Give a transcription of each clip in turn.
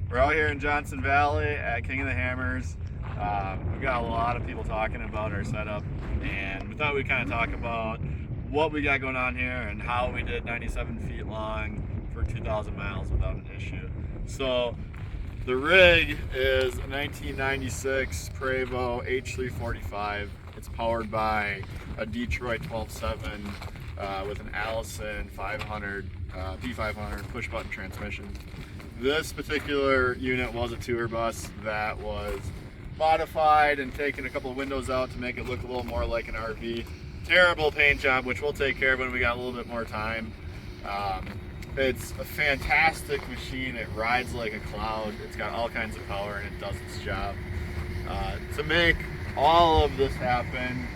We're out here in Johnson Valley at King of the Hammers. We've got a lot of people talking about our setup, and we thought we'd kind of talk about what we got going on here and how we did 97 feet long for 2,000 miles without an issue. So the rig is a 1996 Prevost H345. It's powered by a Detroit 12.7 with an Allison 500 P500 push button transmission. This particular unit was a tour bus that was modified and taken a couple of windows out to make it look a little more like an RV. Terrible paint job, which we'll take care of when we got a little bit more time. It's a fantastic machine. It rides like a cloud. It's got all kinds of power and it does its job. To make all of this happen,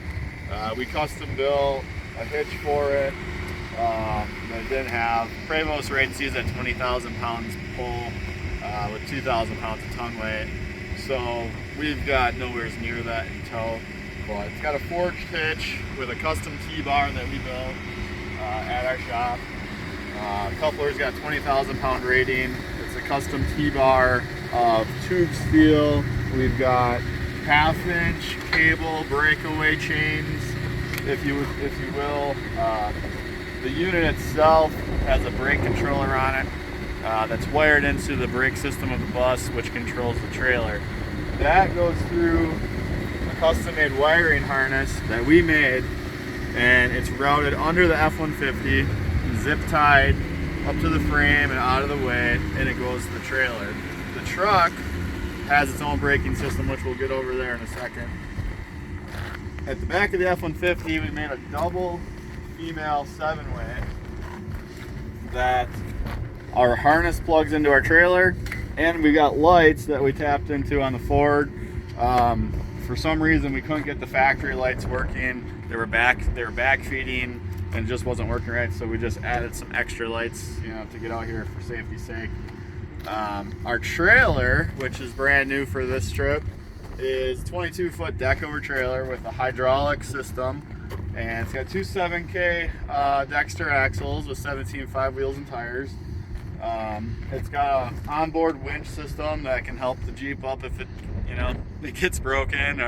we custom built a hitch for it that didn't have. Prevost rates these at 20,000 pounds pull with 2,000 pounds of tongue weight. So we've got nowhere near that in tow. But it's got a forged hitch with a custom T-bar that we built at our shop. Coupler's got 20,000 pound rating. It's a custom T-bar of tube steel. We've got half-inch cable breakaway chains, if you will. The unit itself has a brake controller on it that's wired into the brake system of the bus, which controls the trailer. That goes through a custom-made wiring harness that we made, and it's routed under the F-150, zip-tied up to the frame and out of the way, and it goes to the trailer. The truck has its own braking system, which we'll get over there in a second. At the back of the F-150, we made a double female 7-way that our harness plugs into our trailer, and we got lights that we tapped into on the Ford. For some reason, we couldn't get the factory lights working. They were back feeding and it just wasn't working right, so we just added some extra lights, to get out here for safety's sake. Our trailer, which is brand new for this trip, is 22-foot deck over trailer with a hydraulic system, and it's got two 7K Dexter axles with 17.5 wheels and tires. It's got an onboard winch system that can help the Jeep up if it gets broken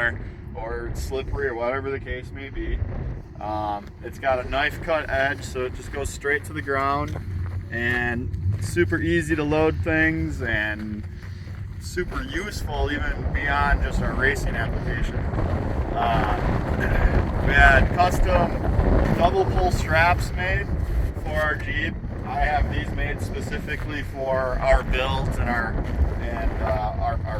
or slippery or whatever the case may be. It's got a knife cut edge, so it just goes straight to the ground, and super easy to load things and super useful even beyond just our racing application. We had custom double pull straps made for our Jeep. I have these made specifically for our builds and our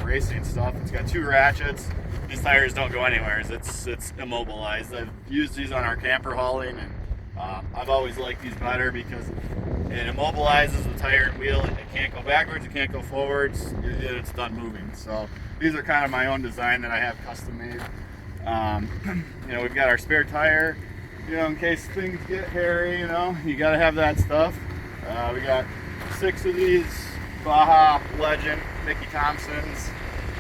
racing stuff. It's got two ratchets. These tires don't go anywhere. It's immobilized. I've used these on our camper hauling, and I've always liked these better because it immobilizes the tire and wheel. It can't go backwards, it can't go forwards. It's done moving. So these are kind of my own design that I have custom made. We've got our spare tire, in case things get hairy. You got to have that stuff. We got 6 of these Baja Legend Mickey Thompsons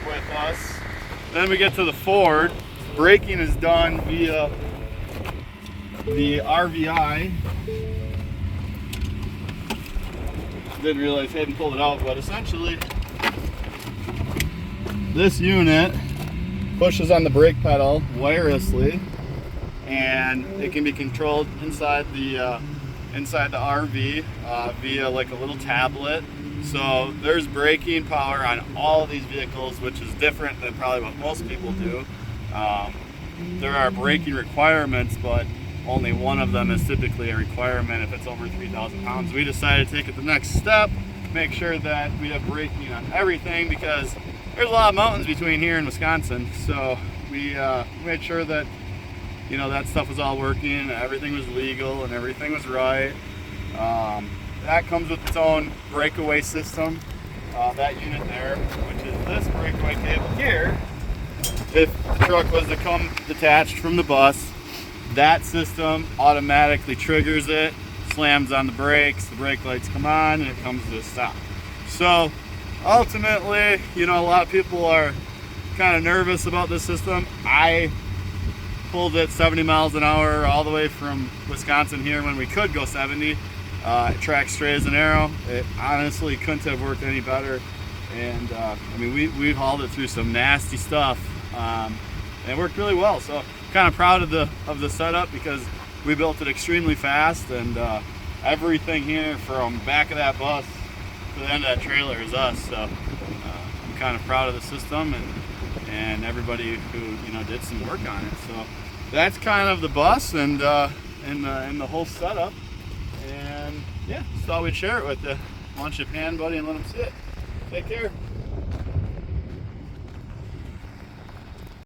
with us. Then we get to the Ford. Braking is done via the RVI. Didn't realize I hadn't pulled it out, but essentially this unit pushes on the brake pedal wirelessly, and it can be controlled inside the RV via like a little tablet. So there's braking power on all of these vehicles, which is different than probably what most people do. There are braking requirements, but only one of them is typically a requirement if it's over 3,000 pounds. We decided to take it the next step, make sure that we have braking on everything, because there's a lot of mountains between here and Wisconsin. So we made sure that that stuff was all working, everything was legal, and everything was right. That comes with its own breakaway system, that unit there, which is this breakaway cable here. If the truck was to come detached from the bus, that system automatically triggers it, slams on the brakes, the brake lights come on, and it comes to a stop. So ultimately, a lot of people are kind of nervous about this system. I pulled it 70 miles an hour all the way from Wisconsin here when we could go 70. It tracks straight as an arrow. It honestly couldn't have worked any better. And I mean, we hauled it through some nasty stuff, and it worked really well. So kind of proud of the setup because we built it extremely fast, and everything here from back of that bus to the end of that trailer is us. So I'm kind of proud of the system and everybody who did some work on it. So that's kind of the bus and the whole setup. And yeah, just thought we'd share it with you. Launch your pan, buddy, and let them see it. Take care.